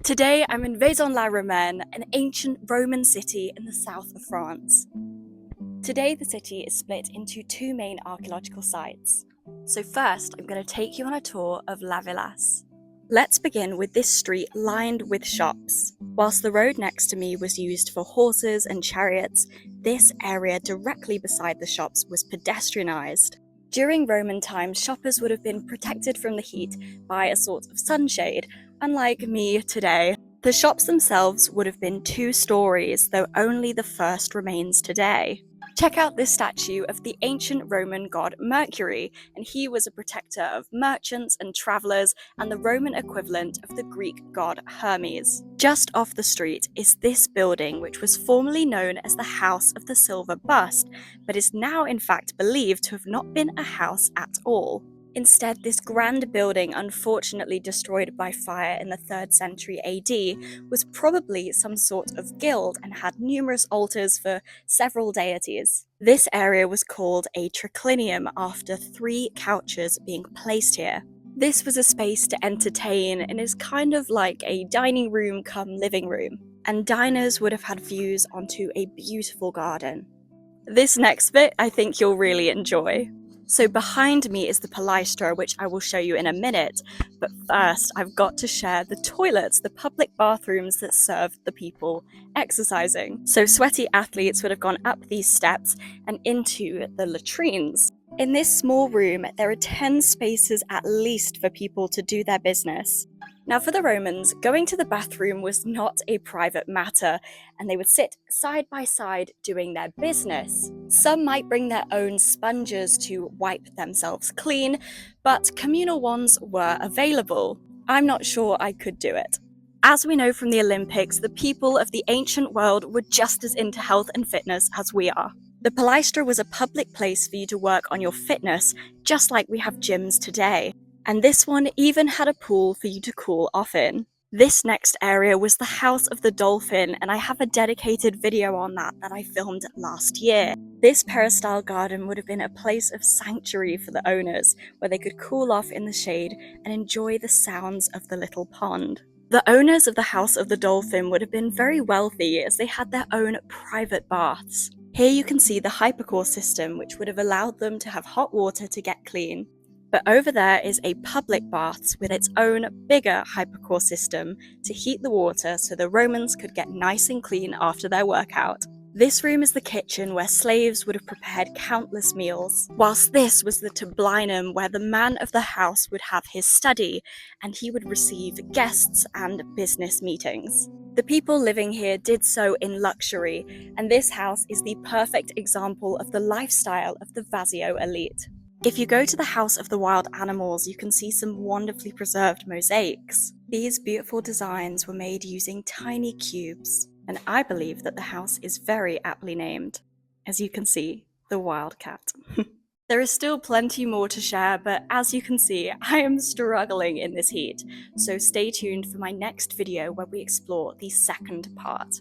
Today I'm in Vaison-La-Romaine, an ancient Roman city in the south of France. Today the city is split into two main archaeological sites. So first I'm going to take you on a tour of La Villasse. Let's begin with this street lined with shops. Whilst the road next to me was used for horses and chariots, this area directly beside the shops was pedestrianised. During Roman times, shoppers would have been protected from the heat by a sort of sunshade, unlike me today. The shops themselves would have been 2 stories, though only the first remains today. Check out this statue of the ancient Roman god Mercury, and he was a protector of merchants and travellers and the Roman equivalent of the Greek god Hermes. Just off the street is this building, which was formerly known as the House of the Silver Bust, but is now in fact believed to have not been a house at all. Instead, this grand building, unfortunately destroyed by fire in the 3rd century AD, was probably some sort of guild and had numerous altars for several deities. This area was called a triclinium after 3 couches being placed here. This was a space to entertain and is kind of like a dining room come living room, and diners would have had views onto a beautiful garden. This next bit I think you'll really enjoy. So behind me is the palaestra, which I will show you in a minute, but first I've got to share the toilets, the public bathrooms that served the people exercising. So sweaty athletes would have gone up these steps and into the latrines. In this small room, there are 10 spaces at least for people to do their business. Now for the Romans, going to the bathroom was not a private matter, and they would sit side by side doing their business. Some might bring their own sponges to wipe themselves clean, but communal ones were available. I'm not sure I could do it. As we know from the Olympics, the people of the ancient world were just as into health and fitness as we are. The palaestra was a public place for you to work on your fitness, just like we have gyms today. And this one even had a pool for you to cool off in. This next area was the House of the Dolphin, and I have a dedicated video on that I filmed last year. This peristyle garden would have been a place of sanctuary for the owners, where they could cool off in the shade and enjoy the sounds of the little pond. The owners of the House of the Dolphin would have been very wealthy, as they had their own private baths. Here you can see the hypercore system, which would have allowed them to have hot water to get clean. But over there is a public baths with its own bigger hypercore system to heat the water so the Romans could get nice and clean after their workout. This room is the kitchen where slaves would have prepared countless meals, whilst this was the tablinum where the man of the house would have his study and he would receive guests and business meetings. The people living here did so in luxury, and this house is the perfect example of the lifestyle of the Vasio elite. If you go to the House of the Wild Animals, you can see some wonderfully preserved mosaics. These beautiful designs were made using tiny cubes, and I believe that the house is very aptly named. As you can see, the Wildcat. There is still plenty more to share, but as you can see, I am struggling in this heat, so stay tuned for my next video where we explore the second part.